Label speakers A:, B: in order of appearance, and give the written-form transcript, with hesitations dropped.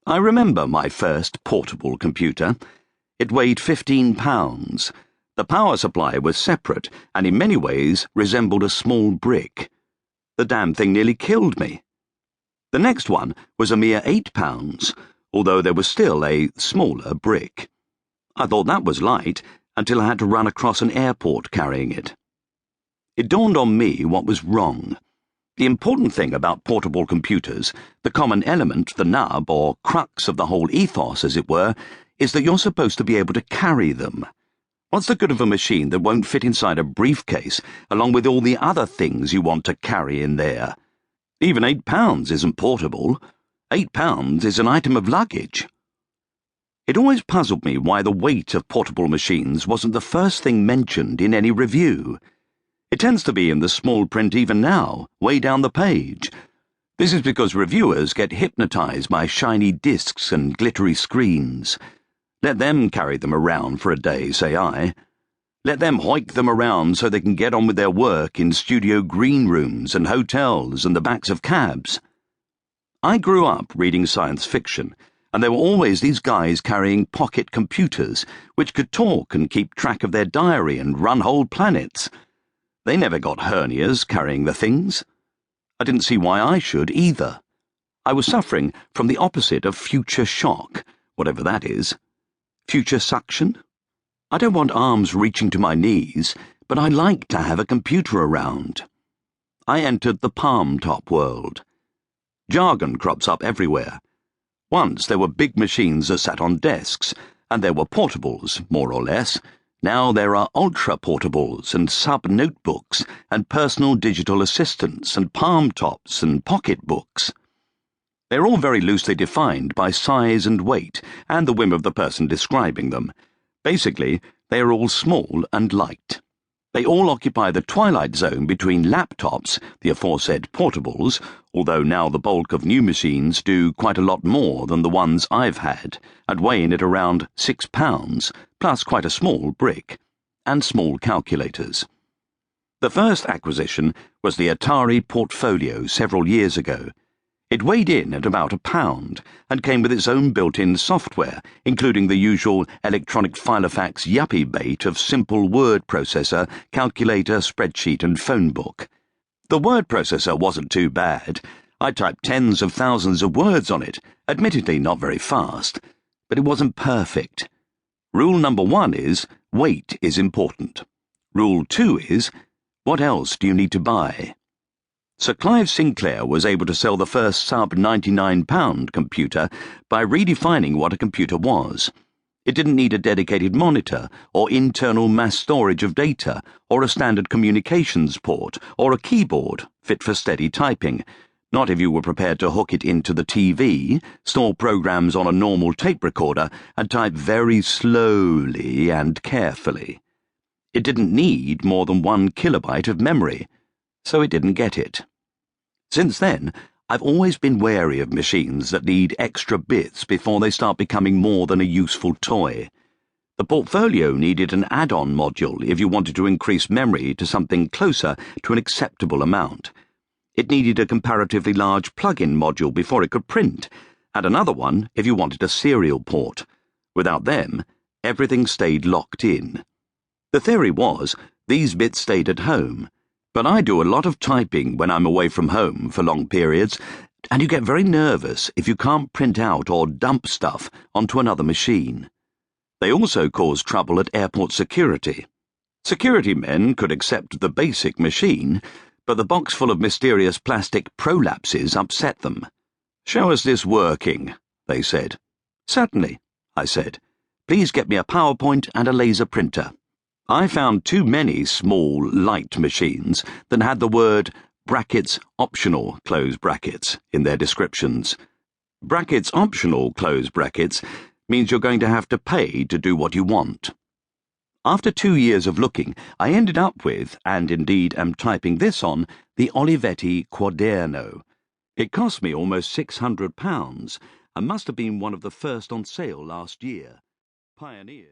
A: I remember my first portable computer. It weighed 15 pounds. The power supply was separate and in many ways resembled a small brick. The damn thing nearly killed me. The next one was a mere 8 pounds, although there was still a smaller brick. I thought that was light until I had to run across an airport carrying it. It dawned on me what was wrong. The important thing about portable computers, the common element, the nub or crux of the whole ethos, as it were, is that you're supposed to be able to carry them. What's the good of a machine that won't fit inside a briefcase, along with all the other things you want to carry in there? Even 8 pounds isn't portable. 8 pounds is an item of luggage. It always puzzled me why the weight of portable machines wasn't the first thing mentioned in any review. It tends to be in the small print even now, way down the page. This is because reviewers get hypnotized by shiny discs and glittery screens. Let them carry them around for a day, say I. Let them hoik them around so they can get on with their work in studio green rooms and hotels and the backs of cabs. I grew up reading science fiction, and there were always these guys carrying pocket computers which could talk and keep track of their diary and run whole planets. They never got hernias carrying the things. I didn't see why I should either. I was suffering from the opposite of future shock, whatever that is. Future suction? I don't want arms reaching to my knees, but I like to have a computer around. I entered the palm-top world. Jargon crops up everywhere. Once there were big machines that sat on desks, and there were portables, more or less. Now there are ultra-portables and sub-notebooks and personal digital assistants and palm-tops and pocket-books. They're all very loosely defined by size and weight and the whim of the person describing them. Basically, they are all small and light. They all occupy the twilight zone between laptops, the aforesaid portables, although now the bulk of new machines do quite a lot more than the ones I've had, and weigh in at around 6 pounds, plus quite a small brick, and small calculators. The first acquisition was the Atari Portfolio several years ago. It weighed in at about £1 and came with its own built-in software, including the usual electronic filofax yuppie bait of simple word processor, calculator, spreadsheet and phone book. The word processor wasn't too bad. I typed tens of thousands of words on it, admittedly not very fast, but it wasn't perfect. Rule number 1 is, weight is important. Rule 2 is, what else do you need to buy? Sir Clive Sinclair was able to sell the first sub-£99 computer by redefining what a computer was. It didn't need a dedicated monitor, or internal mass storage of data, or a standard communications port, or a keyboard fit for steady typing. Not if you were prepared to hook it into the TV, store programs on a normal tape recorder, and type very slowly and carefully. It didn't need more than 1 kilobyte of memory, so it didn't get it. Since then, I've always been wary of machines that need extra bits before they start becoming more than a useful toy. The Portfolio needed an add-on module if you wanted to increase memory to something closer to an acceptable amount. It needed a comparatively large plug-in module before it could print, and another one if you wanted a serial port. Without them, everything stayed locked in. The theory was, these bits stayed at home. But I do a lot of typing when I'm away from home for long periods, and you get very nervous if you can't print out or dump stuff onto another machine. They also cause trouble at airport security. Security men could accept the basic machine, but the box full of mysterious plastic prolapses upset them. "Show us this working," they said. "Certainly," I said. "Please get me a PowerPoint and a laser printer." I found too many small, light machines that had the word brackets optional close brackets in their descriptions. Brackets optional close brackets means you're going to have to pay to do what you want. After 2 years of looking, I ended up with, and indeed am typing this on, the Olivetti Quaderno. It cost me almost £600 and must have been one of the first on sale last year. Pioneer.